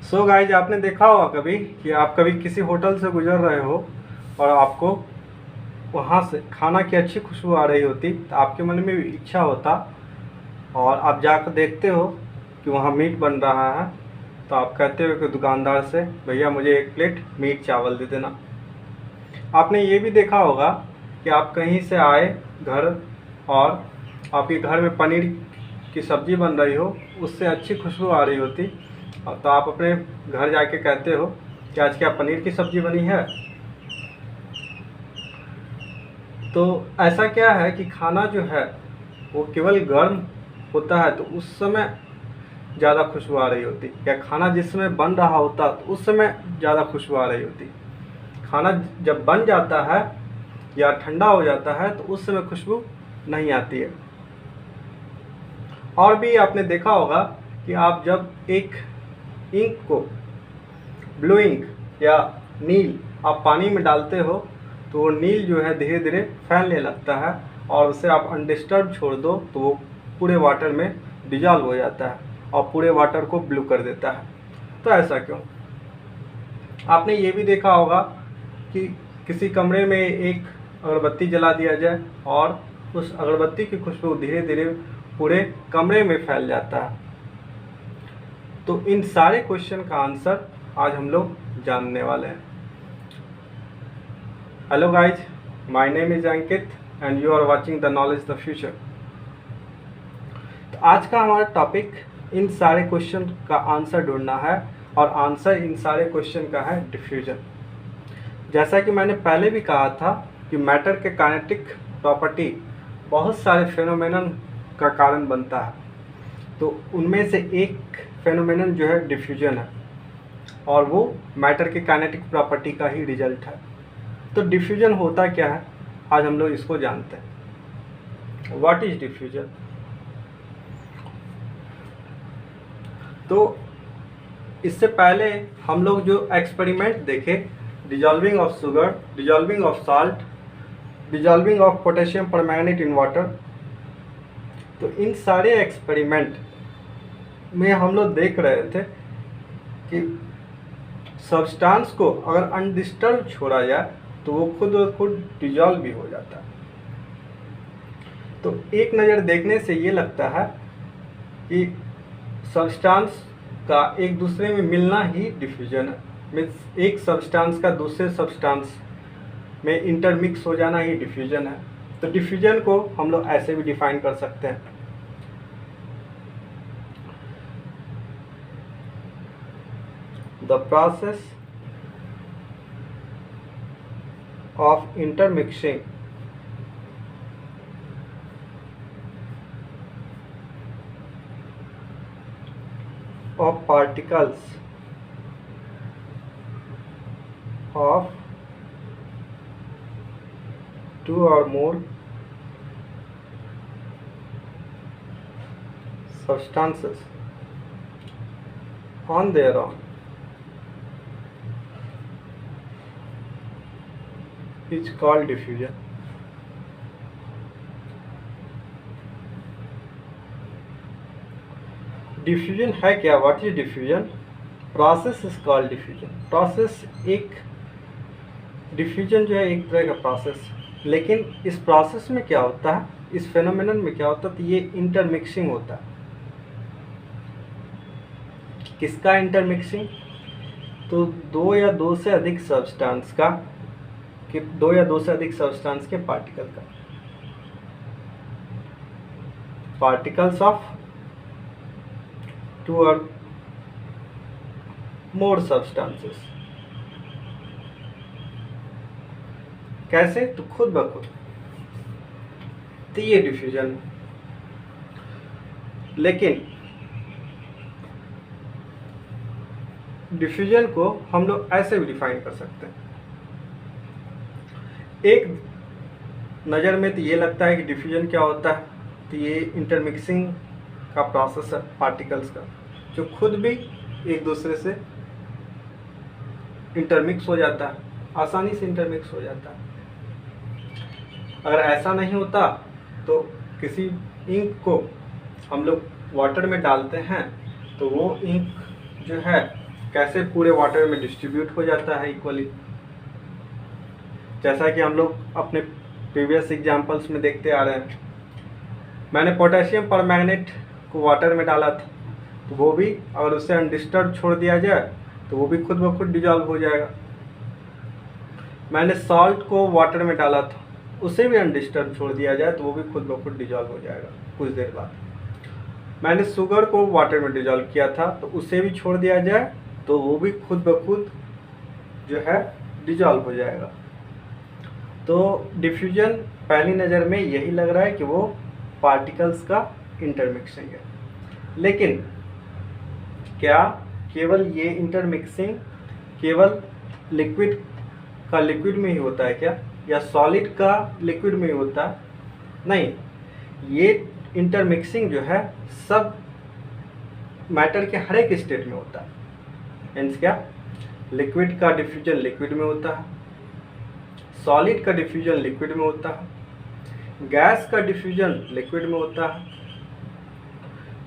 So guys, आपने देखा होगा कभी कि आप कभी किसी होटल से गुजर रहे हो और आपको वहाँ से खाना की अच्छी खुशबू आ रही होती, तो आपके मन में भी इच्छा होता और आप जाकर देखते हो कि वहाँ मीट बन रहा है। तो आप कहते हो कि दुकानदार से, भैया मुझे 1 प्लेट मीट चावल दे देना। आपने ये भी देखा होगा कि आप कहीं से आए घर और आपके घर में पनीर की सब्ज़ी बन रही हो, उससे अच्छी खुशबू आ रही होती, तो आप अपने घर जाके कहते हो कि आज क्या पनीर की सब्ज़ी बनी है। तो ऐसा क्या है कि खाना जो है वो केवल गर्म होता है तो उस समय ज़्यादा खुशबू आ रही होती, या खाना जिस समय बन रहा होता तो उस समय ज़्यादा खुशबू आ रही होती। खाना जब बन जाता है या ठंडा हो जाता है तो उस समय खुशबू नहीं आती है। और भी आपने देखा होगा कि आप जब एक इंक को, ब्लू इंक या नील, आप पानी में डालते हो तो वो नील जो है धीरे धीरे फैलने लगता है, और उसे आप अनडिस्टर्ब छोड़ दो तो वो पूरे वाटर में डिजॉल्व हो जाता है और पूरे वाटर को ब्लू कर देता है। तो ऐसा क्यों? आपने ये भी देखा होगा कि किसी कमरे में एक अगरबत्ती जला दिया जाए और उस अगरबत्ती की खुशबू धीरे धीरे पूरे कमरे में फैल जाता है। तो इन सारे क्वेश्चन का आंसर आज हम लोग जानने वाले हैं। Hello guys, my name is Ankit and you are watching the knowledge the future. तो आज का हमारा टॉपिक इन सारे क्वेश्चन का आंसर ढूंढना है, और आंसर इन सारे क्वेश्चन का है डिफ्यूजन। जैसा कि मैंने पहले भी कहा था कि मैटर के काइनेटिक प्रॉपर्टी बहुत सारे फेनोमेनन का कारण बनता है, तो उनमें से एक फेनोमेनन जो है डिफ्यूजन है, और वो मैटर के काइनेटिक प्रॉपर्टी का ही रिजल्ट है। तो डिफ्यूजन होता क्या है, आज हम लोग इसको जानते हैं। What is diffusion? तो इससे पहले हम लोग जो एक्सपेरिमेंट देखे, dissolving of sugar, dissolving of salt, dissolving of potassium permanganate in water, तो इन सारे एक्सपेरिमेंट में हम लोग देख रहे थे कि सब्सटेंस को अगर अनडिस्टर्ब छोड़ा जाए तो वो खुद ब खुद डिजॉल्व भी हो जाता है। तो एक नज़र देखने से ये लगता है कि सब्सटेंस का एक दूसरे में मिलना ही डिफ्यूजन है। मीन्स एक सब्सटेंस का दूसरे सब्सटेंस में इंटरमिक्स हो जाना ही डिफ्यूजन है। तो डिफ्यूजन को हम लोग ऐसे भी डिफाइन कर सकते हैं। The process of intermixing of particles of two or more substances on their own is called diffusion. Diffusion है क्या? What is diffusion? Process is called diffusion. Process एक, डिफ्यूजन जो है एक तरह का प्रोसेस, लेकिन इस प्रोसेस में क्या होता है, इस फेनोमेनन में क्या होता है, तो ये इंटरमिक्सिंग होता है। किसका इंटरमिक्सिंग? तो दो या दो से अधिक सब्सटेंस का, कि दो या दो से अधिक सब्सटेंस के पार्टिकल का, particles of two or more substances। कैसे? तो खुद ब खुद, तो ये डिफ्यूजन। लेकिन डिफ्यूजन को हम लोग ऐसे भी डिफाइन कर सकते हैं। एक नज़र में तो ये लगता है कि डिफ्यूजन क्या होता है, तो ये इंटरमिक्सिंग का प्रोसेस है पार्टिकल्स का, जो खुद भी एक दूसरे से इंटरमिक्स हो जाता है, आसानी से इंटरमिक्स हो जाता है। अगर ऐसा नहीं होता तो किसी इंक को हम लोग वाटर में डालते हैं तो वो इंक जो है कैसे पूरे वाटर में डिस्ट्रीब्यूट हो जाता है इक्वली। जैसा कि हम लोग अपने प्रीवियस एग्जांपल्स में देखते आ रहे हैं, मैंने पोटेशियम परमैंगनेट को वाटर में डाला था, तो वो भी अगर उसे अनडिस्टर्ब छोड़ दिया जाए तो वो भी खुद ब खुद डिजॉल्व हो जाएगा। मैंने सॉल्ट को वाटर में डाला था, उसे भी अनडिस्टर्ब छोड़ दिया जाए तो वो भी खुद ब खुद डिजॉल्व हो जाएगा कुछ देर बाद। मैंने शुगर को वाटर में डिजॉल्व किया था, तो उसे भी छोड़ दिया जाए तो वो भी खुद ब खुद जो है डिजॉल्व हो जाएगा। तो डिफ्यूजन पहली नज़र में यही लग रहा है कि वो पार्टिकल्स का इंटरमिक्सिंग है, लेकिन क्या केवल ये इंटरमिक्सिंग केवल लिक्विड का लिक्विड में ही होता है क्या, या सॉलिड का लिक्विड में ही होता है? नहीं, ये इंटरमिक्सिंग जो है सब मैटर के हर एक स्टेट में होता है। मीन्स क्या, लिक्विड का डिफ्यूजन लिक्विड में होता है, सॉलिड का डिफ्यूजन लिक्विड में होता है, गैस का डिफ्यूजन लिक्विड में होता है,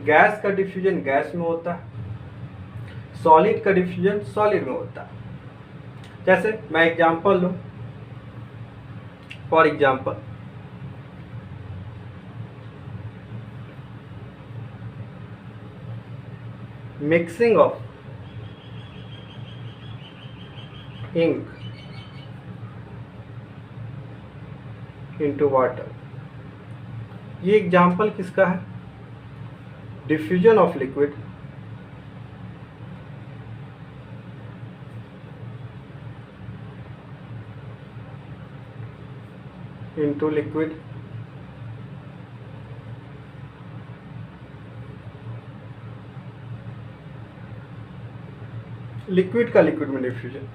गैस का डिफ्यूजन गैस में होता है, सॉलिड का डिफ्यूजन सॉलिड में होता है। जैसे मैं एग्जांपल लूँ, for example mixing of ink into water, ये एग्जांपल किसका है? Diffusion of liquid into liquid, liquid का लिक्विड में डिफ्यूजन।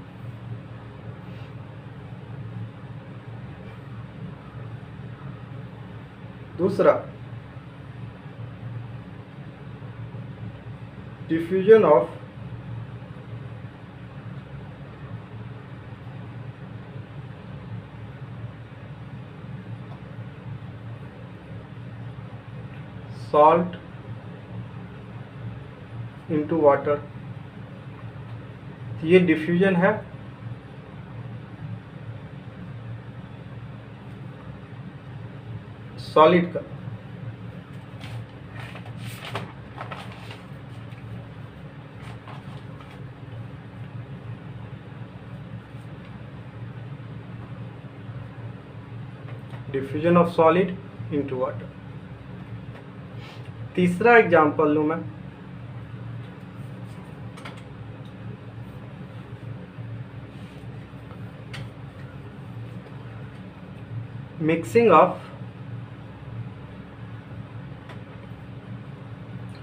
दूसरा, diffusion of salt into water, ये डिफ्यूजन है सॉलिड का। Diffusion of solid into water. तीसरा एग्जांपल लूं मैं, mixing of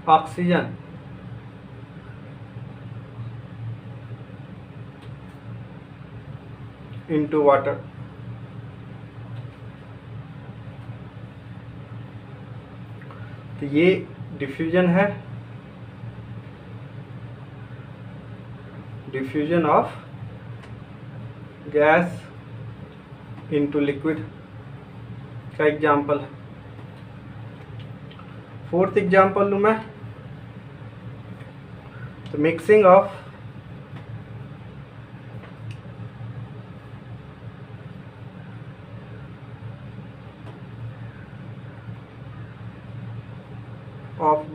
oxygen into water. तो ये डिफ्यूजन है, diffusion of gas into liquid का एग्जाम्पल है। फोर्थ एग्जाम्पल लूँ मैं, तो मिक्सिंग ऑफ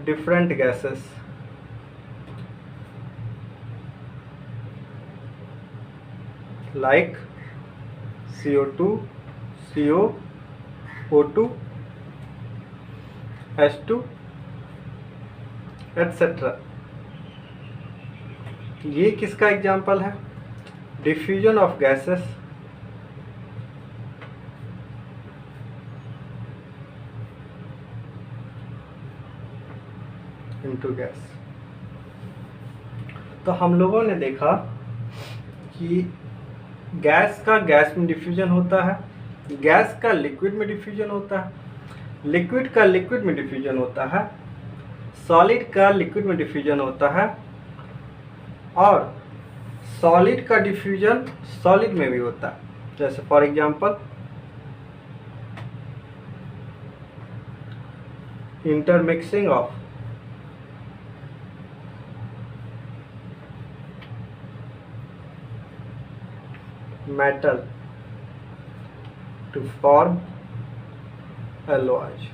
different gases like CO2, CO, O2, H2 etc. ये किसका एग्जाम्पल है? Diffusion of gases into gas. तो हम लोगों ने देखा कि गैस का गैस में डिफ्यूजन होता है, गैस का लिक्विड में डिफ्यूजन होता है, लिक्विड का लिक्विड में डिफ्यूजन होता है, सॉलिड का लिक्विड में डिफ्यूजन होता है, और सॉलिड का डिफ्यूजन सॉलिड में भी होता है। जैसे for example intermixing of metal to form alloys।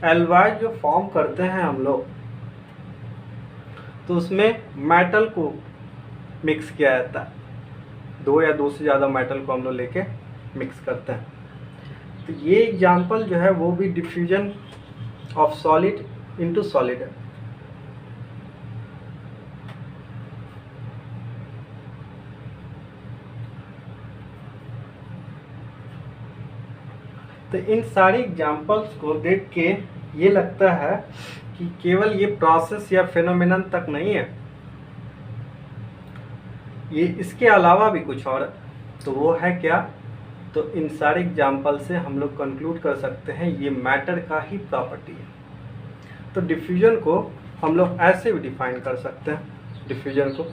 एल्वाइज जो फॉर्म करते हैं हम लोग, तो उसमें मेटल को मिक्स किया जाता है, दो या दो से ज़्यादा मेटल को हम लोग लेके मिक्स करते हैं। तो ये एग्जांपल जो है वो भी diffusion of solid into solid है। तो इन सारे एग्जांपल्स को देख के ये लगता है कि केवल ये प्रोसेस या फिनोमेनन तक नहीं है, ये इसके अलावा भी कुछ और है। तो वो है क्या? तो इन सारे एग्जांपल से हम लोग कंक्लूड कर सकते हैं ये मैटर का ही प्रॉपर्टी है। तो डिफ्यूजन को हम लोग ऐसे भी डिफाइन कर सकते हैं। डिफ्यूजन को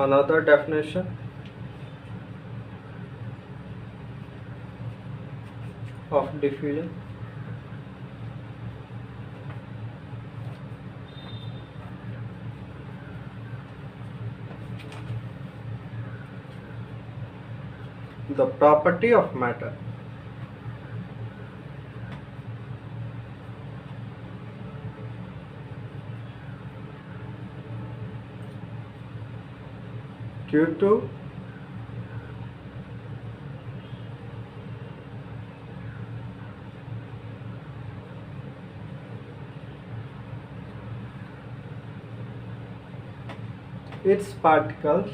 another definition of diffusion, the property of matter due to its particles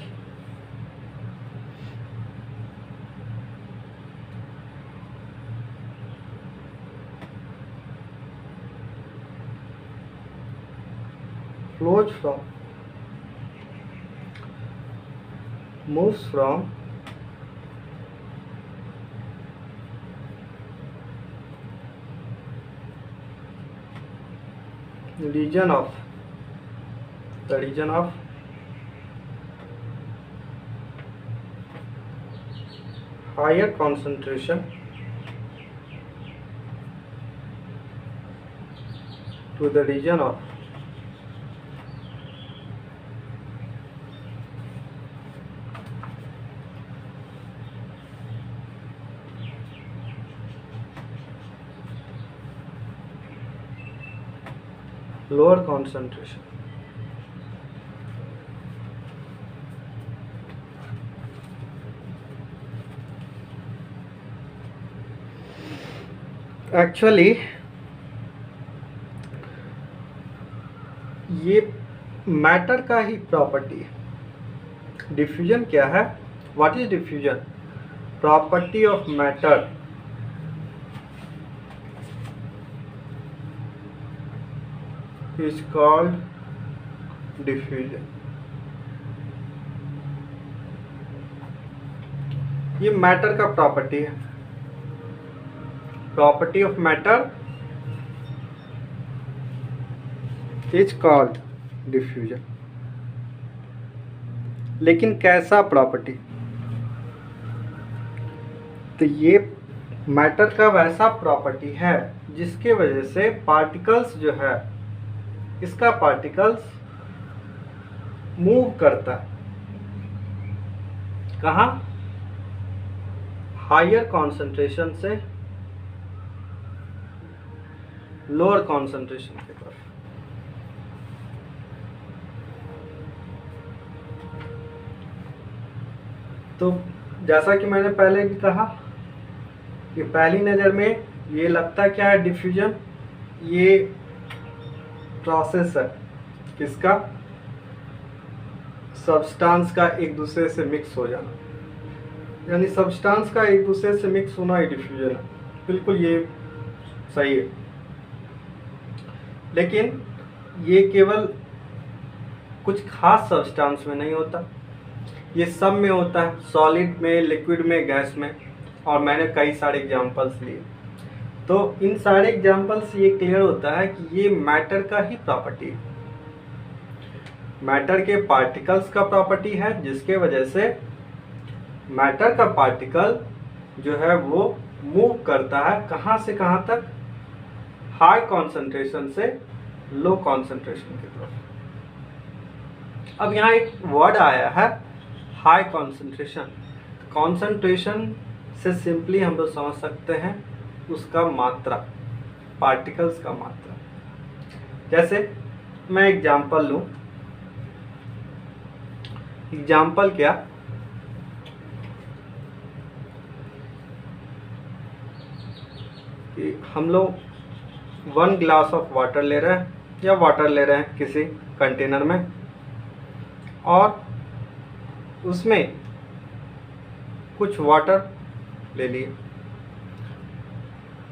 moves from the region of higher concentration to the region of lower concentration। Actually ये मैटर का ही प्रॉपर्टी है। डिफ्यूजन क्या है? What is diffusion? Property of matter is called diffusion। ये matter का property है। Property of matter is called diffusion. लेकिन कैसा प्रॉपर्टी? तो ये मैटर का वैसा प्रॉपर्टी है जिसके वजह से पार्टिकल्स जो है, इसका पार्टिकल्स मूव करता है। कहाँ? हायर कॉन्सेंट्रेशन से लोअर कॉन्सेंट्रेशन की तरफ। तो जैसा कि मैंने पहले भी कहा कि पहली नज़र में ये लगता क्या है? डिफ्यूजन ये प्रोसेस है किसका? सब्सटेंस का एक दूसरे से मिक्स हो जाना, यानी सब्सटेंस का एक दूसरे से मिक्स होना ही डिफ्यूजन है। बिल्कुल ये सही है। लेकिन ये केवल कुछ खास सब्सटेंस में नहीं होता, ये सब में होता है, सॉलिड में, लिक्विड में, गैस में। और मैंने कई सारे एग्जांपल्स लिए। तो इन सारे एग्जांपल से ये क्लियर होता है कि ये मैटर का ही प्रॉपर्टी है। मैटर के पार्टिकल्स का प्रॉपर्टी है, जिसके वजह से मैटर का पार्टिकल जो है वो मूव करता है। कहाँ से कहाँ तक? हाई कॉन्सेंट्रेशन से लो कॉन्सेंट्रेशन की तरफ। अब यहाँ एक वर्ड आया है हाई कॉन्सेंट्रेशन। कॉन्सेंट्रेशन से सिंपली हम लोग समझ सकते हैं उसका मात्रा, पार्टिकल्स का मात्रा। जैसे मैं एग्जांपल लूँ, एग्जांपल क्या, कि हम लोग 1 ग्लास ऑफ वाटर ले रहे हैं या वाटर ले रहे हैं किसी कंटेनर में, और उसमें कुछ वाटर ले लिए।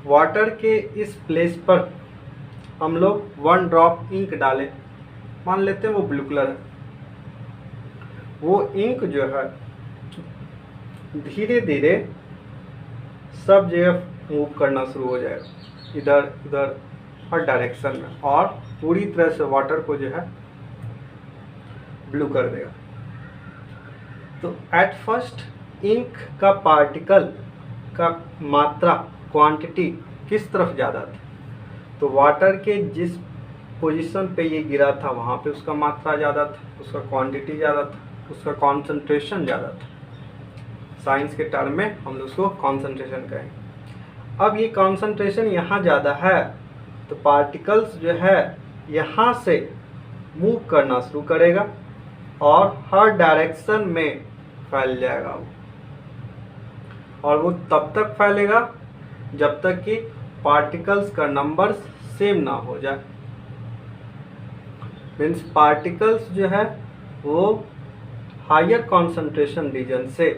वाटर के इस प्लेस पर हम लोग 1 ड्रॉप इंक डालें, मान लेते हैं वो ब्लू कलर है। वो इंक जो है धीरे धीरे सब जगह मूव करना शुरू हो जाएगा, इधर उधर हर डायरेक्शन में, और पूरी तरह से वाटर को जो है ब्लू कर देगा। तो एट फर्स्ट इंक का पार्टिकल का मात्रा, क्वांटिटी किस तरफ ज़्यादा था, तो वाटर के जिस पोजीशन पे ये गिरा था वहाँ पे उसका मात्रा ज़्यादा था, उसका क्वांटिटी ज़्यादा था, उसका कॉन्सेंट्रेशन ज़्यादा था। साइंस के टर्म में हम लोग उसको कॉन्सेंट्रेशन कहेंगे। अब ये कॉन्सेंट्रेशन यहाँ ज़्यादा है तो पार्टिकल्स जो है यहाँ से मूव करना शुरू करेगा और हर डायरेक्शन में फैल जाएगा वो, और वो तब तक फैलेगा जब तक कि पार्टिकल्स का नंबर सेम ना हो जाए। मीन्स पार्टिकल्स जो है वो हायर कॉन्सेंट्रेशन रीजन से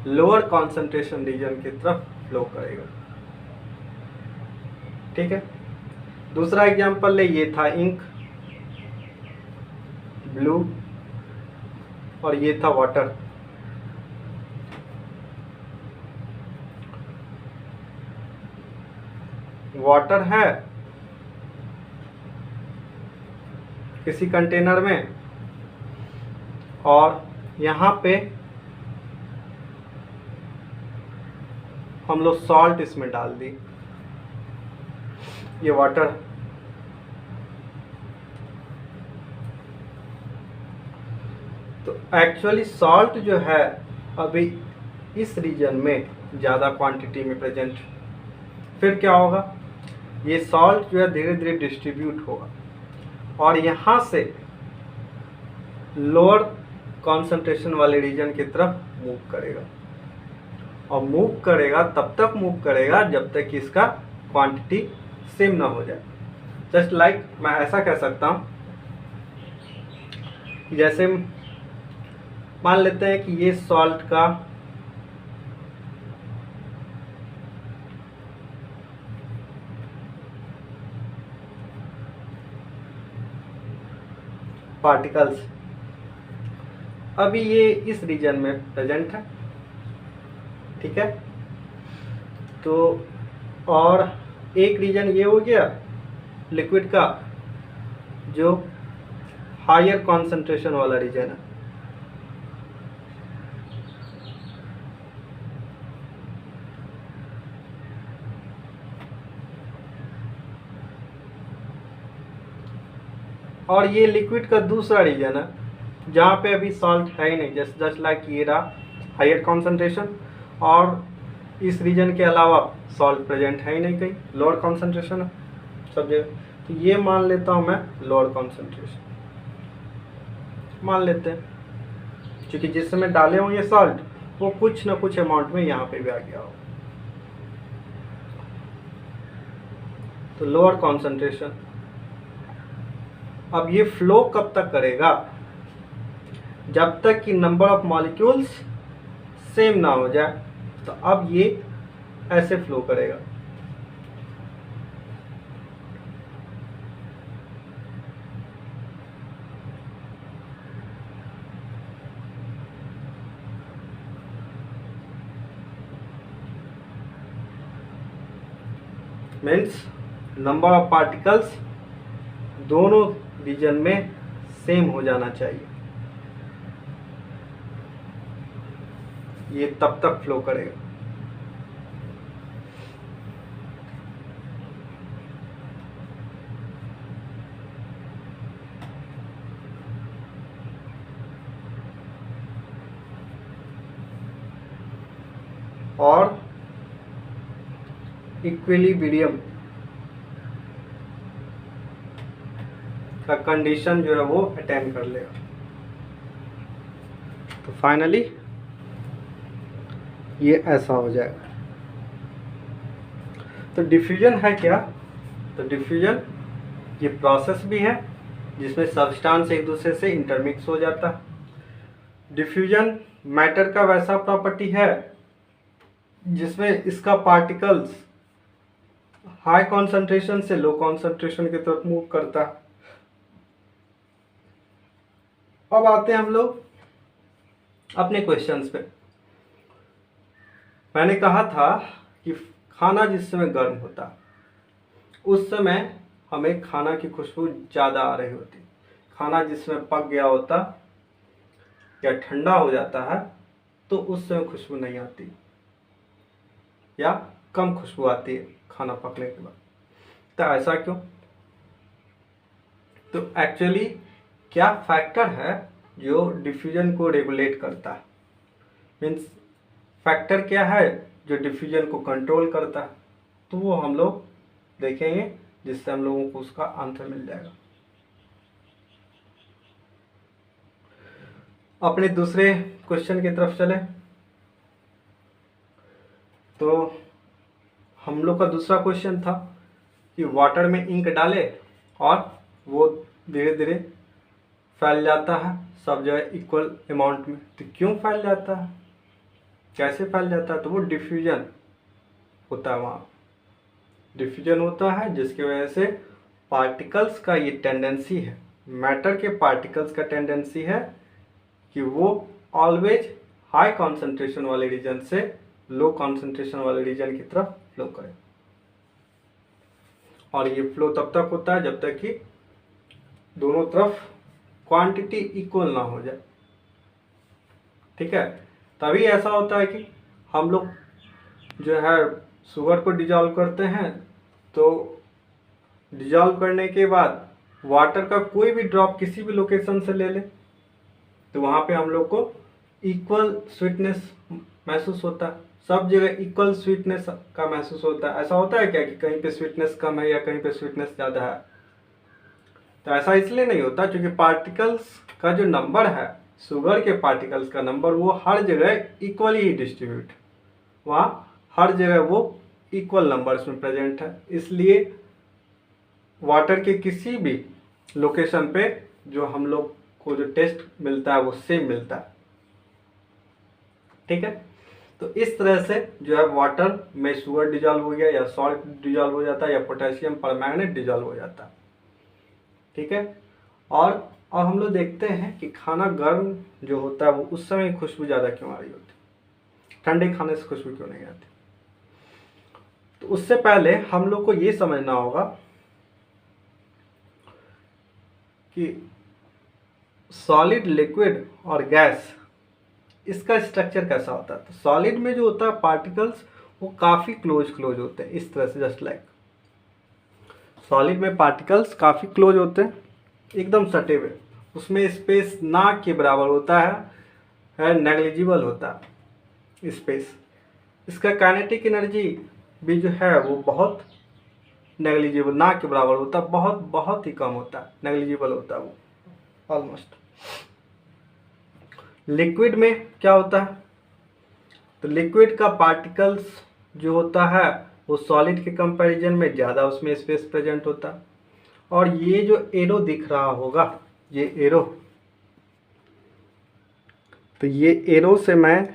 लोअर कॉन्सेंट्रेशन रीजन की तरफ फ्लो करेगा। ठीक है, दूसरा एग्जांपल ले, ये था इंक ब्लू और ये था वाटर। वाटर है किसी कंटेनर में, और यहाँ पे हम लोग सॉल्ट इसमें डाल दी, ये वाटर। तो एक्चुअली सॉल्ट जो है अभी इस रीजन में ज़्यादा क्वांटिटी में प्रेजेंट। फिर क्या होगा, ये सॉल्ट जो है धीरे धीरे डिस्ट्रीब्यूट होगा और यहाँ से लोअर कॉन्सेंट्रेशन वाले रीजन की तरफ मूव करेगा, और मूव करेगा तब तक मूव करेगा जब तक कि इसका क्वांटिटी सेम ना हो जाए। जस्ट लाइक मैं ऐसा कह सकता हूँ, जैसे मान लेते हैं कि ये सॉल्ट का पार्टिकल्स अभी ये इस रीजन में प्रेजेंट है। ठीक है, तो और एक रीजन ये हो गया लिक्विड का जो हायर कॉन्सेंट्रेशन वाला रीजन है। और ये लिक्विड का दूसरा रीजन है जहाँ पे अभी सॉल्ट है ही नहीं, जस्ट लाइक ये रहा हायर कॉन्सेंट्रेशन, और इस रीजन के अलावा सॉल्ट प्रेजेंट है ही नहीं, कहीं लोअर कॉन्सेंट्रेशन है सब जगह। तो ये मान लेता हूँ मैं लोअर कॉन्सेंट्रेशन मान लेते हैं, क्योंकि जिस समय डाले होंगे सॉल्ट वो कुछ ना कुछ अमाउंट में यहाँ पे भी आ गया हो, तो लोअर कॉन्सेंट्रेशन। अब ये फ्लो कब तक करेगा, जब तक कि नंबर ऑफ मॉलिक्यूल्स सेम ना हो जाए। तो अब ये ऐसे फ्लो करेगा, मीन्स नंबर ऑफ पार्टिकल्स दोनों रीजन में सेम हो जाना चाहिए, ये तब तक फ्लो करेगा। और इक्विलिब्रियम का कंडीशन जो है वो अटेन कर लेगा। तो फाइनली ये ऐसा हो जाएगा। तो डिफ्यूजन है क्या? तो डिफ्यूजन ये प्रोसेस भी है जिसमें सब्सटेंस एक दूसरे से इंटरमिक्स हो जाता है। डिफ्यूजन मैटर का वैसा प्रॉपर्टी है जिसमें इसका पार्टिकल्स हाई कॉन्सेंट्रेशन से लो कॉन्सेंट्रेशन की तरफ मूव करता है। अब आते हैं हम लोग अपने क्वेश्चंस पे। मैंने कहा था कि खाना जिस समय गर्म होता उस समय हमें खाना की खुशबू ज़्यादा आ रही होती। खाना जिस समय पक गया होता या ठंडा हो जाता है तो उस समय खुशबू नहीं आती या कम खुशबू आती है खाना पकने के बाद। तो ऐसा क्यों? तो एक्चुअली क्या फैक्टर है जो डिफ्यूजन को रेगुलेट करता है? मीन्स फैक्टर क्या है जो डिफ्यूजन को कंट्रोल करता है? तो वो हम लोग देखेंगे जिससे हम लोगों को उसका आंसर मिल जाएगा। अपने दूसरे क्वेश्चन की तरफ चले तो हम लोग का दूसरा क्वेश्चन था कि वाटर में इंक डाले और वो धीरे धीरे फैल जाता है सब जगह इक्वल अमाउंट में। तो क्यों फैल जाता है, कैसे फैल जाता है? तो वो डिफ्यूजन होता है, वहाँ डिफ्यूजन होता है जिसकी वजह से पार्टिकल्स का ये टेंडेंसी है, मैटर के पार्टिकल्स का टेंडेंसी है कि वो ऑलवेज हाई कॉन्सेंट्रेशन वाले रीजन से लो कॉन्सेंट्रेशन वाले रीजन की तरफ फ्लो करे। और ये फ्लो तब तक होता है जब तक कि दोनों तरफ क्वांटिटी इक्वल ना हो जाए। ठीक है, तभी ऐसा होता है कि हम लोग जो है शुगर को डिजॉल्व करते हैं तो डिजॉल्व करने के बाद वाटर का कोई भी ड्रॉप किसी भी लोकेशन से ले ले तो वहाँ पे हम लोग को इक्वल स्वीटनेस महसूस होता है। सब जगह इक्वल स्वीटनेस का महसूस होता है। ऐसा होता है क्या कि कहीं पे स्वीटनेस कम है या कहीं पे स्वीटनेस ज़्यादा है? तो ऐसा इसलिए नहीं होता क्योंकि पार्टिकल्स का जो नंबर है, शुगर के पार्टिकल्स का नंबर, वो हर जगह इक्वली ही डिस्ट्रीब्यूट, वहाँ हर जगह वो इक्वल नंबर्स में प्रेजेंट है। इसलिए वाटर के किसी भी लोकेशन पे जो हम लोग को जो टेस्ट मिलता है वो सेम मिलता है। ठीक है, तो इस तरह से जो है वाटर में शुगर डिजॉल्व हो गया या सॉल्ट डिजॉल्व हो जाता है या पोटेशियम परमैंगनेट डिजॉल्व हो जाता है। ठीक है, और अब हम लोग देखते हैं कि खाना गर्म जो होता है वो उस समय खुशबू ज़्यादा क्यों आ रही होती, ठंडे खाने से खुशबू क्यों नहीं आती? तो उससे पहले हम लोग को ये समझना होगा कि सॉलिड, लिक्विड और गैस, इसका स्ट्रक्चर कैसा होता है। तो सॉलिड में जो होता है पार्टिकल्स वो काफ़ी क्लोज होते हैं, इस तरह से, जस्ट लाइक सॉलिड में पार्टिकल्स काफ़ी क्लोज होते हैं, एकदम सटे हुए। उसमें स्पेस ना के बराबर होता है नेग्लिजिबल होता है स्पेस। इसका काइनेटिक एनर्जी भी जो है वो बहुत नेग्लिजिबल, ना के बराबर होता है, बहुत बहुत ही कम होता है, नेग्लिजिबल होता है वो ऑलमोस्ट। लिक्विड में क्या होता है? तो लिक्विड का पार्टिकल्स जो होता है वो सॉलिड के कंपैरिजन में ज़्यादा उसमें स्पेस प्रेजेंट होता है। और ये जो एरो दिख रहा होगा, ये एरो, तो ये एरो से मैं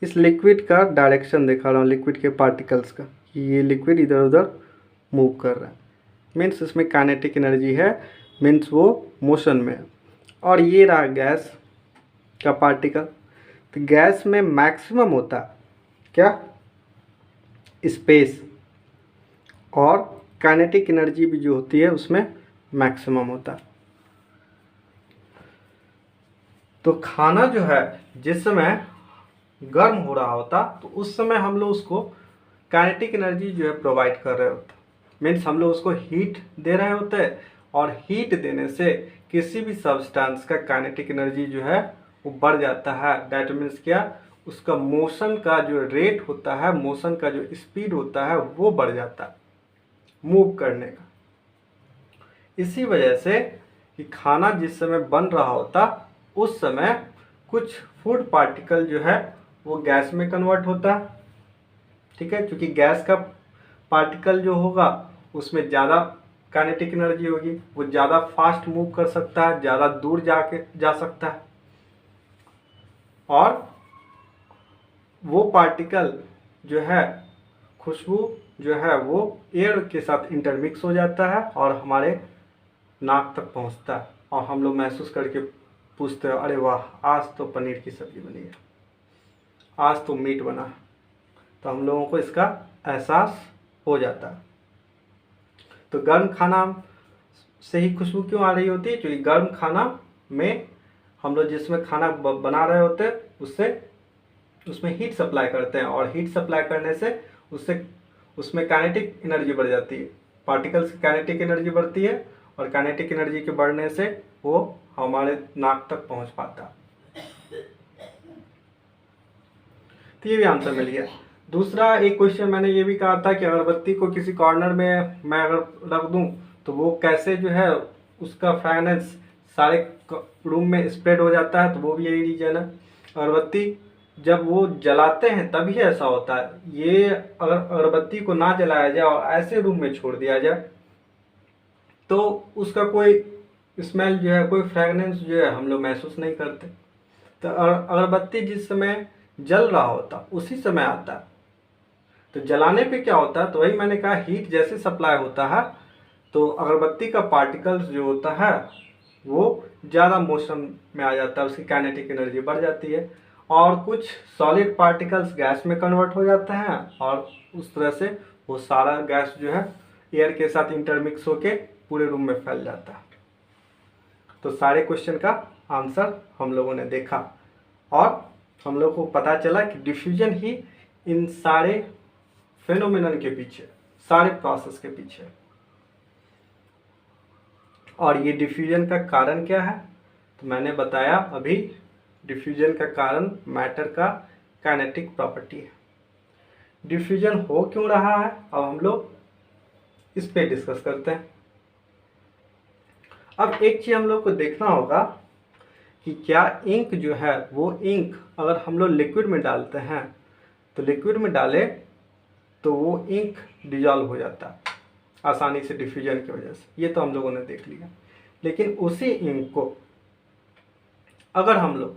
इस लिक्विड का डायरेक्शन दिखा रहा हूँ, लिक्विड के पार्टिकल्स का, ये लिक्विड इधर उधर मूव कर रहा है, मीन्स इसमें काइनेटिक एनर्जी है, मीन्स वो मोशन में है। और ये रहा गैस का पार्टिकल। तो गैस में मैक्सिमम होता है क्या? स्पेस, और काइनेटिक एनर्जी भी जो होती है उसमें मैक्सिमम होता है। तो खाना जो है जिस समय गर्म हो रहा होता तो उस समय हम लोग उसको काइनेटिक एनर्जी जो है प्रोवाइड कर रहे होते, मीन्स हम लोग उसको हीट दे रहे होते हैं। और हीट देने से किसी भी सब्सटेंस का काइनेटिक एनर्जी जो है वो बढ़ जाता है। दैट मीन्स क्या? उसका मोशन का जो रेट होता है, मोशन का जो स्पीड होता है वो बढ़ जाता है मूव करने का। इसी वजह से कि खाना जिस समय बन रहा होता उस समय कुछ फूड पार्टिकल जो है वो गैस में कन्वर्ट होता है, ठीक है। क्योंकि गैस का पार्टिकल जो होगा उसमें ज़्यादा काइनेटिक एनर्जी होगी, वो ज़्यादा फास्ट मूव कर सकता है, ज़्यादा दूर जा सकता है, और वो पार्टिकल जो है खुशबू जो है वो एयर के साथ इंटरमिक्स हो जाता है और हमारे नाक तक पहुंचता है, और हम लोग महसूस करके पूछते हैं अरे वाह आज तो पनीर की सब्ज़ी बनी है, आज तो मीट बना। तो हम लोगों को इसका एहसास हो जाता है। तो गर्म खाना से ही खुशबू क्यों आ रही होती है? क्योंकि गर्म खाना में हम लोग जिसमें खाना बना रहे होते हैं उससे उसमें हीट सप्लाई करते हैं, और हीट सप्लाई करने से उसमें काइनेटिक एनर्जी बढ़ जाती है, पार्टिकल्स की काइनेटिक एनर्जी बढ़ती है, और काइनेटिक एनर्जी के बढ़ने से वो हमारे नाक तक पहुंच पाता है। तो ये भी आंसर मिल गया। दूसरा एक क्वेश्चन मैंने ये भी कहा था कि अगरबत्ती को किसी कॉर्नर में मैं अगर रख दूं तो वो कैसे जो है उसका फ्रेगनेंस सारे रूम में स्प्रेड हो जाता है, तो वो भी यही रीजन है। अगरबत्ती जब वो जलाते हैं तभी ऐसा होता है। ये अगर अगरबत्ती को ना जलाया जाए और ऐसे रूम में छोड़ दिया जाए तो उसका कोई स्मेल जो है, कोई फ्रेगनेंस जो है हम लोग महसूस नहीं करते। तो अगरबत्ती जिस समय जल रहा होता उसी समय आता है। तो जलाने पे क्या होता है, तो वही मैंने कहा हीट जैसे सप्लाई होता है तो अगरबत्ती का पार्टिकल्स जो होता है वो ज़्यादा मोशन में आ जाता है, उसकी काइनेटिक एनर्जी बढ़ जाती है, और कुछ सॉलिड पार्टिकल्स गैस में कन्वर्ट हो जाते हैं, और उस तरह से वो सारा गैस जो है एयर के साथ इंटरमिक्स होके पूरे रूम में फैल जाता है। तो सारे क्वेश्चन का आंसर हम लोगों ने देखा, और हम लोग को पता चला कि डिफ्यूजन ही इन सारे फेनोमेनन के पीछे, सारे प्रोसेस के पीछे। और ये डिफ्यूजन का कारण क्या है, तो मैंने बताया अभी डिफ्यूजन का कारण मैटर का काइनेटिक प्रॉपर्टी है। डिफ्यूजन हो क्यों रहा है अब हम लोग इस पे डिस्कस करते हैं। अब एक चीज़ हम लोग को देखना होगा कि क्या इंक जो है वो इंक अगर हम लोग लिक्विड में डालते हैं तो लिक्विड में डाले तो वो इंक डिजॉल्व हो जाता है आसानी से डिफ्यूजन की वजह से, ये तो हम लोगों ने देख लिया। लेकिन उसी इंक को अगर हम लोग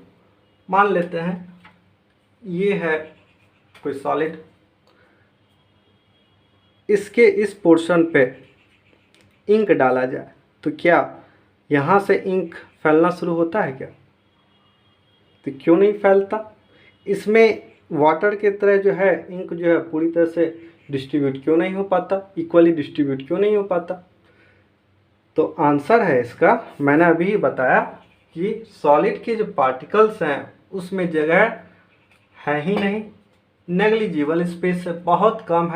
मान लेते हैं ये है कोई सॉलिड, इसके इस पोर्शन पे इंक डाला जाए तो क्या यहाँ से इंक फैलना शुरू होता है क्या? तो क्यों नहीं फैलता? इसमें वाटर की तरह जो है इंक जो है पूरी तरह से डिस्ट्रीब्यूट क्यों नहीं हो पाता, इक्वली डिस्ट्रीब्यूट क्यों नहीं हो पाता? तो आंसर है इसका, मैंने अभी बताया कि सॉलिड के जो पार्टिकल्स हैं उसमें जगह है ही नहीं, नेग्लिजिबल स्पेस है, बहुत कम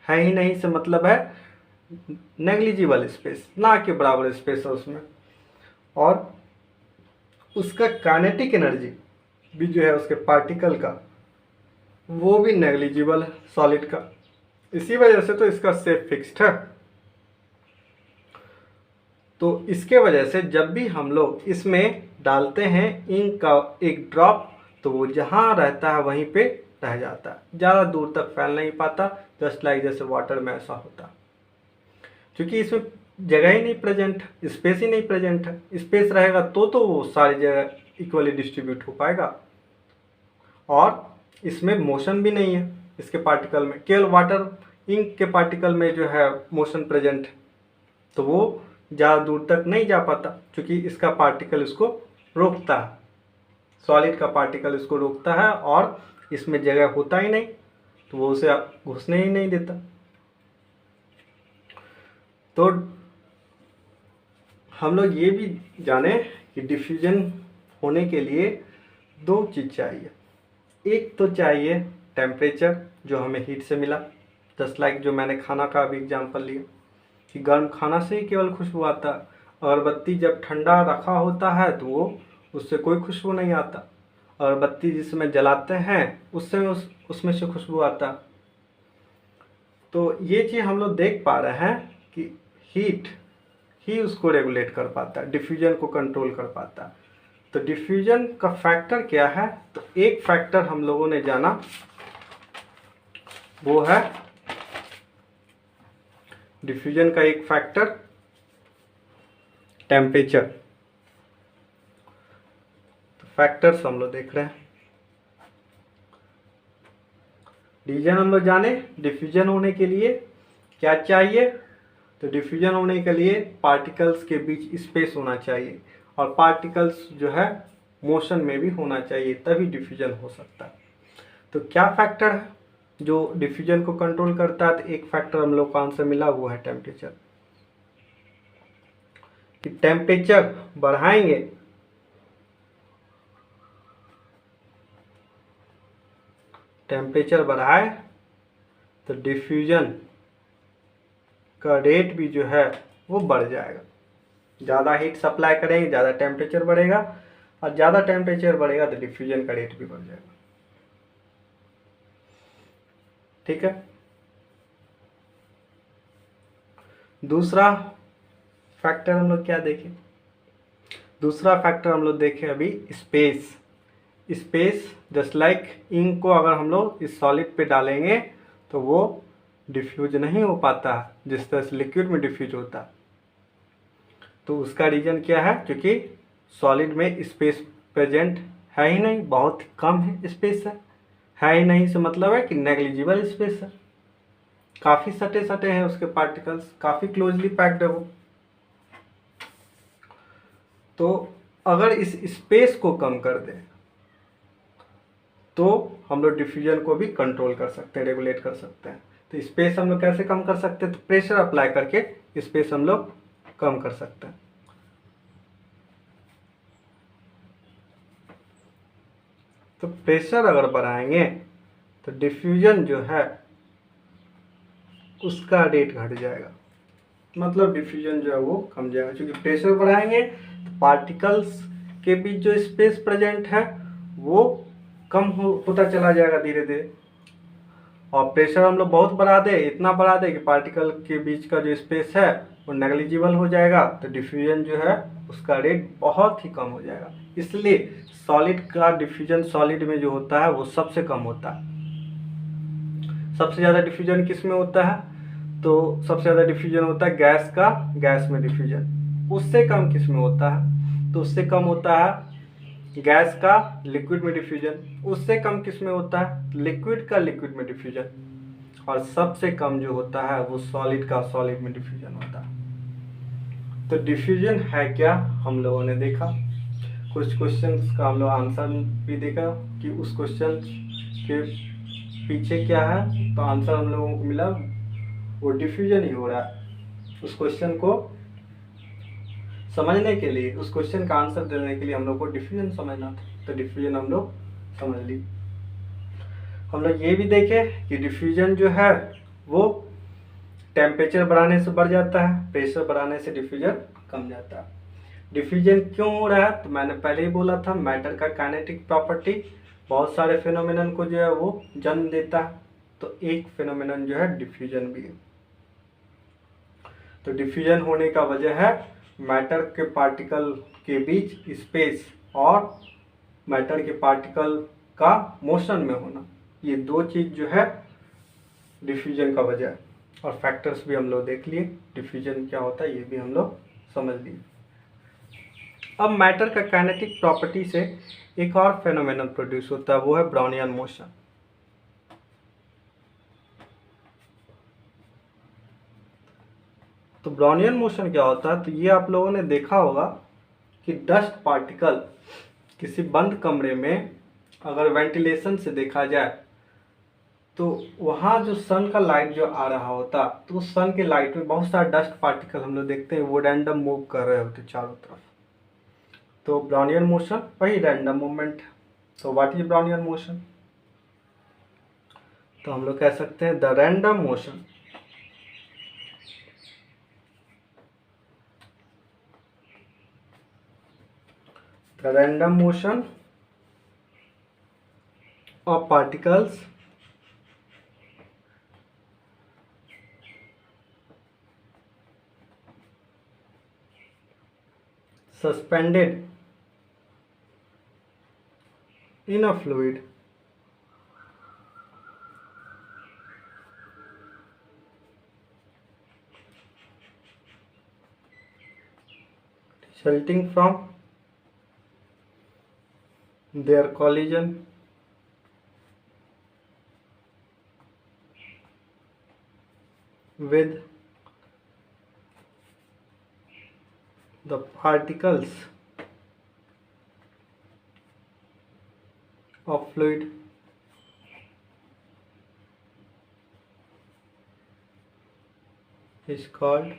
है ही नहीं से मतलब है नेग्लिजिबल स्पेस, ना के बराबर स्पेस है उसमें, और उसका काइनेटिक एनर्जी भी जो है उसके पार्टिकल का वो भी नेग्लिजिबल है सॉलिड का। इसी वजह से तो इसका शेप फिक्स्ड है। तो इसके वजह से जब भी हम लोग इसमें डालते हैं इंक का एक ड्रॉप तो वो जहाँ रहता है वहीं पे रह जाता है, ज़्यादा दूर तक फैल नहीं पाता, जस्ट लाइक जैसे वाटर में ऐसा होता। क्योंकि इसमें जगह ही नहीं प्रेजेंट, स्पेस ही नहीं प्रेजेंट है। स्पेस रहेगा तो वो सारी जगह इक्वली डिस्ट्रीब्यूट हो पाएगा, और इसमें मोशन भी नहीं है इसके पार्टिकल में, केवल वाटर इंक के पार्टिकल में जो है मोशन प्रेजेंट है, तो वो ज़्यादा दूर तक नहीं जा पाता क्योंकि इसका पार्टिकल इसको रोकता है, सॉलिड का पार्टिकल इसको रोकता है, और इसमें जगह होता ही नहीं तो वो उसे घुसने ही नहीं देता। तो हम लोग ये भी जाने कि डिफ्यूजन होने के लिए दो चीज़ चाहिए। एक तो चाहिए टेम्परेचर जो हमें हीट से मिला, जस्ट लाइक जो मैंने खाना का भी एग्जांपल लिया कि गर्म खाना से ही केवल खुशबू आता है। अगरबत्ती जब ठंडा रखा होता है तो वो उससे कोई खुशबू नहीं आता, अगरबत्ती जिसमें जलाते हैं उससे उसमें से खुशबू आता। तो ये चीज़ हम लोग देख पा रहे हैं कि हीट ही उसको रेगुलेट कर पाता है, डिफ्यूजन को कंट्रोल कर पाता है। तो डिफ्यूजन का फैक्टर क्या है? तो एक फैक्टर हम लोगों ने जाना, वो है डिफ्यूजन का एक फैक्टर टेम्परेचर। तो फैक्टर्स हम लोग देख रहे हैं। रीजन हम लोग जाने, डिफ्यूजन होने के लिए क्या चाहिए? तो डिफ्यूजन होने के लिए पार्टिकल्स के बीच स्पेस होना चाहिए, और पार्टिकल्स जो है मोशन में भी होना चाहिए, तभी डिफ्यूजन हो सकता है। तो क्या फैक्टर है जो डिफ्यूजन को कंट्रोल करता है? तो एक फैक्टर हम लोग को आंसर मिला, वो है टेम्परेचर। कि टेम्परेचर बढ़ाएंगे टेम्परेचर बढ़ाए तो डिफ्यूजन का रेट भी जो है वो बढ़ जाएगा। ज़्यादा हीट सप्लाई करेंगे, ज़्यादा टेम्परेचर बढ़ेगा, और ज़्यादा टेम्परेचर बढ़ेगा तो डिफ्यूजन का रेट भी बढ़ जाएगा। ठीक है। दूसरा फैक्टर हम लोग क्या देखें? दूसरा फैक्टर हम लोग देखें अभी space. Space just like ink को अगर हम लोग इस सॉलिड पे डालेंगे तो वो डिफ्यूज नहीं हो पाता जिस तरह से लिक्विड में डिफ्यूज होता। तो उसका रीज़न क्या है? क्योंकि सॉलिड में स्पेस प्रेजेंट है ही नहीं, बहुत कम है स्पेस है ही नहीं से मतलब है कि नेग्लिजिबल स्पेस है, काफ़ी सटे सटे हैं उसके पार्टिकल्स, काफ़ी क्लोजली पैक्ड है वो। तो अगर इस स्पेस को कम कर दें तो हम लोग डिफ्यूजन को भी कंट्रोल कर सकते हैं, रेगुलेट कर सकते हैं। तो स्पेस हम लोग कैसे कम कर सकते हैं? तो प्रेशर अप्लाई करके स्पेस हम लोग कम कर सकते हैं। तो प्रेशर अगर बढ़ाएंगे तो डिफ्यूजन जो है उसका रेट घट जाएगा, मतलब डिफ्यूजन जो है वो कम जाएगा। क्योंकि प्रेशर बढ़ाएंगे तो पार्टिकल्स के बीच जो स्पेस प्रेजेंट है वो कम होता चला जाएगा धीरे धीरे। और प्रेशर हम लोग बहुत बढ़ा दें, इतना बढ़ा दें कि पार्टिकल के बीच का जो स्पेस है वो नेग्लिजिबल हो जाएगा, तो डिफ्यूजन जो है उसका रेट बहुत ही कम हो जाएगा। इसलिए सॉलिड का डिफ्यूजन सॉलिड में जो होता है वो सबसे कम होता है। सबसे ज़्यादा डिफ्यूजन किस में होता है? तो सबसे ज़्यादा डिफ्यूजन होता है गैस का, गैस में डिफ्यूजन। उससे कम किस में होता है? तो उससे कम होता है गैस का लिक्विड में डिफ्यूजन। उससे कम किस में होता है? लिक्विड का लिक्विड में डिफ्यूजन। और सबसे कम जो होता है वो सॉलिड का सॉलिड में डिफ्यूजन होता है। तो डिफ्यूजन है क्या हम लोगों ने देखा, कुछ क्वेश्चंस का हम लोग आंसर भी देखा कि उस क्वेश्चन के पीछे क्या है। तो आंसर हम लोगों को मिला वो डिफ्यूजन ही हो रहा है। उस क्वेश्चन को समझने के लिए, उस क्वेश्चन का आंसर देने के लिए हम लोग को डिफ्यूजन समझना था, तो डिफ्यूजन हम लोग समझ ली। हम लोग ये भी देखे कि डिफ्यूजन जो है वो टेम्परेचर बढ़ाने से बढ़ जाता है, प्रेशर बढ़ाने से डिफ्यूजन कम जाता है। डिफ्यूजन क्यों हो रहा है? तो मैंने पहले ही बोला था, मैटर का काइनेटिक प्रॉपर्टी बहुत सारे फिनोमिनन को जो है वो जन्म देता है। तो एक फिनोमिनन जो है डिफ्यूजन भी है। तो डिफ्यूजन होने का वजह है मैटर के पार्टिकल के बीच स्पेस और मैटर के पार्टिकल का मोशन में होना। ये दो चीज़ जो है डिफ्यूजन का वजह है। और फैक्टर्स भी हम लोग देख लिए, डिफ्यूजन क्या होता है ये भी हम लोग समझ लिए। अब मैटर का काइनेटिक प्रॉपर्टी से एक और फेनोमेनन प्रोड्यूस होता है, वो है ब्राउनियन मोशन। तो ब्राउनियन मोशन क्या होता है? तो ये आप लोगों ने देखा होगा कि डस्ट पार्टिकल किसी बंद कमरे में अगर वेंटिलेशन से देखा जाए तो वहाँ जो सन का लाइट जो आ रहा होता, तो उस सन के लाइट में बहुत सारे डस्ट पार्टिकल हम लोग देखते हैं वो रैंडम मूव कर रहे होते चारों तरफ। तो ब्राउनियन मोशन वही रैंडम मूवमेंट। तो व्हाट इज ब्राउनियन मोशन? तो हम लोग कह सकते हैं the random motion the random motion of particles suspended in a fluid resulting from their collision with the particles of fluid is called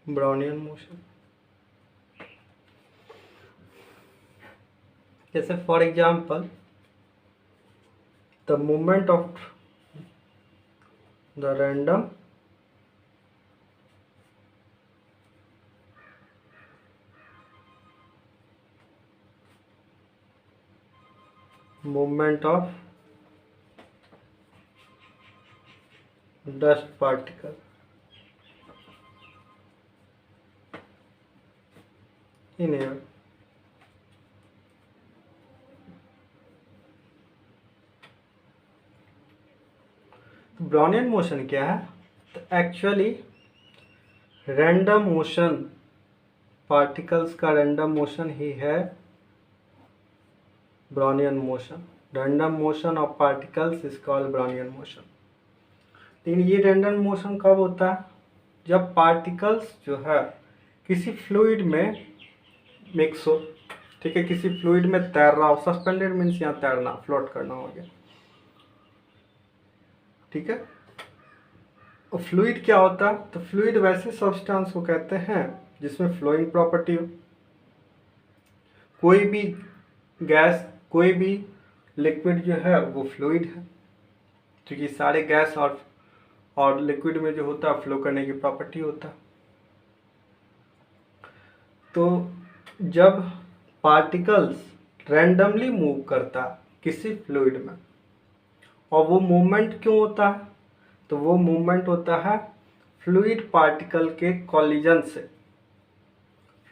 Brownian motion. जैसे for example the movement of the random movement of dust particle in air Brownian motion क्या है? तो actually random motion, particles का random motion ही है Brownian motion. Random motion of particles is called Brownian motion. लेकिन ये random motion कब होता है? जब पार्टिकल्स जो है किसी फ्लूइड में मिक्स हो. ठीक है, किसी फ्लूइड में तैर रहा हो. सस्पेंडेड मीन्स यहाँ तैरना, फ्लोट करना हो गया. ठीक है, और फ्लूइड क्या होता है? तो फ्लूइड वैसे सब्सटेंस को कहते हैं जिसमें फ्लोइंग प्रॉपर्टी हो. कोई भी गैस, कोई भी लिक्विड जो है वो फ्लूइड है, क्योंकि सारे गैस और लिक्विड में जो होता है फ्लो करने की प्रॉपर्टी होता है. तो जब पार्टिकल्स रैंडमली मूव करता किसी फ्लूइड में, और वो मूवमेंट क्यों होता है? तो वो मूवमेंट होता है फ्लूइड पार्टिकल के कॉलिजन से.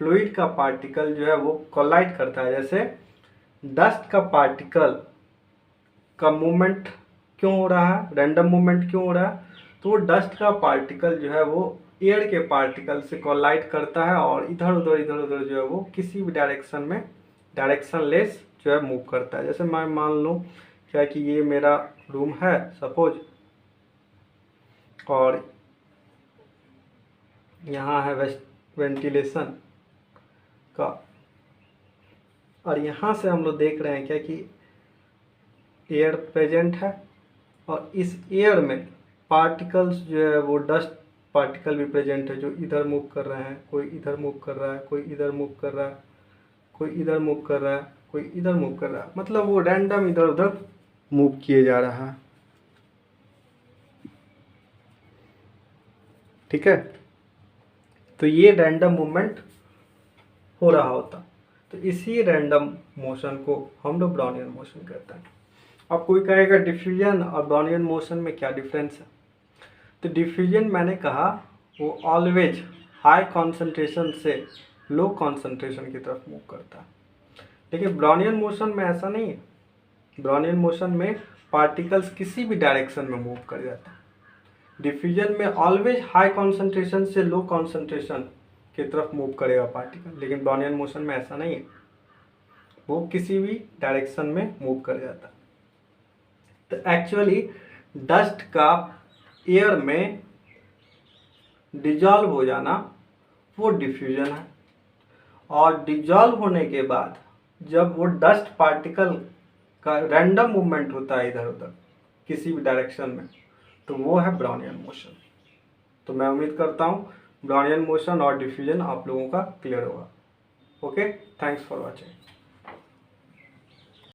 फ्लूइड का पार्टिकल जो है वो कोलाइड करता है. जैसे डस्ट का पार्टिकल का मूवमेंट क्यों हो रहा है, रैंडम मूवमेंट क्यों हो रहा है? तो डस्ट का पार्टिकल जो है वो एयर के पार्टिकल से कोलाइड करता है और इधर उधर जो है वो किसी भी डायरेक्शन में डायरेक्शन लेस जो है मूव करता है. जैसे मैं मान लूँ क्या कि ये मेरा रूम है सपोज, और यहाँ है वेंटिलेशन का, और यहाँ से हम लोग देख रहे हैं क्या कि एयर प्रेजेंट है, और इस एयर में पार्टिकल्स जो है वो डस्ट पार्टिकल भी प्रेजेंट है जो इधर मूव कर रहे हैं. कोई इधर मूव कर रहा है, कोई इधर मूव कर रहा है, कोई इधर मूव कर रहा है, कोई इधर मूव कर रहा है. मतलब वो रैंडम इधर उधर मूव किए जा रहा है. ठीक है, तो ये रैंडम मूवमेंट हो रहा होता. तो इसी रैंडम मोशन को हम लोग ब्राउनियन मोशन कहते हैं. अब कोई कहेगा डिफ्यूजन और ब्राउनियन मोशन में क्या डिफरेंस है? तो डिफ्यूजन मैंने कहा वो ऑलवेज हाई कॉन्सेंट्रेशन से लो कॉन्सेंट्रेशन की तरफ मूव करता है. लेकिन ब्राउनियन मोशन में ऐसा नहीं है. ब्राउनियन मोशन में पार्टिकल्स किसी भी डायरेक्शन में मूव कर जाता है. डिफ्यूजन में ऑलवेज हाई कॉन्सेंट्रेशन से लो कॉन्सेंट्रेशन की तरफ मूव करेगा पार्टिकल. लेकिन ब्राउनियन मोशन में ऐसा नहीं है, वो किसी भी डायरेक्शन में मूव कर जाता है. तो एक्चुअली डस्ट का एयर में डिजॉल्व हो जाना वो डिफ्यूजन है. और डिजॉल्व होने के बाद जब वो डस्ट पार्टिकल का रैंडम मूवमेंट होता है इधर उधर किसी भी डायरेक्शन में, तो वो है ब्राउनियन मोशन. तो मैं उम्मीद करता हूँ ब्राउनियन मोशन और डिफ्यूजन आप लोगों का क्लियर होगा. Okay, thanks for watching.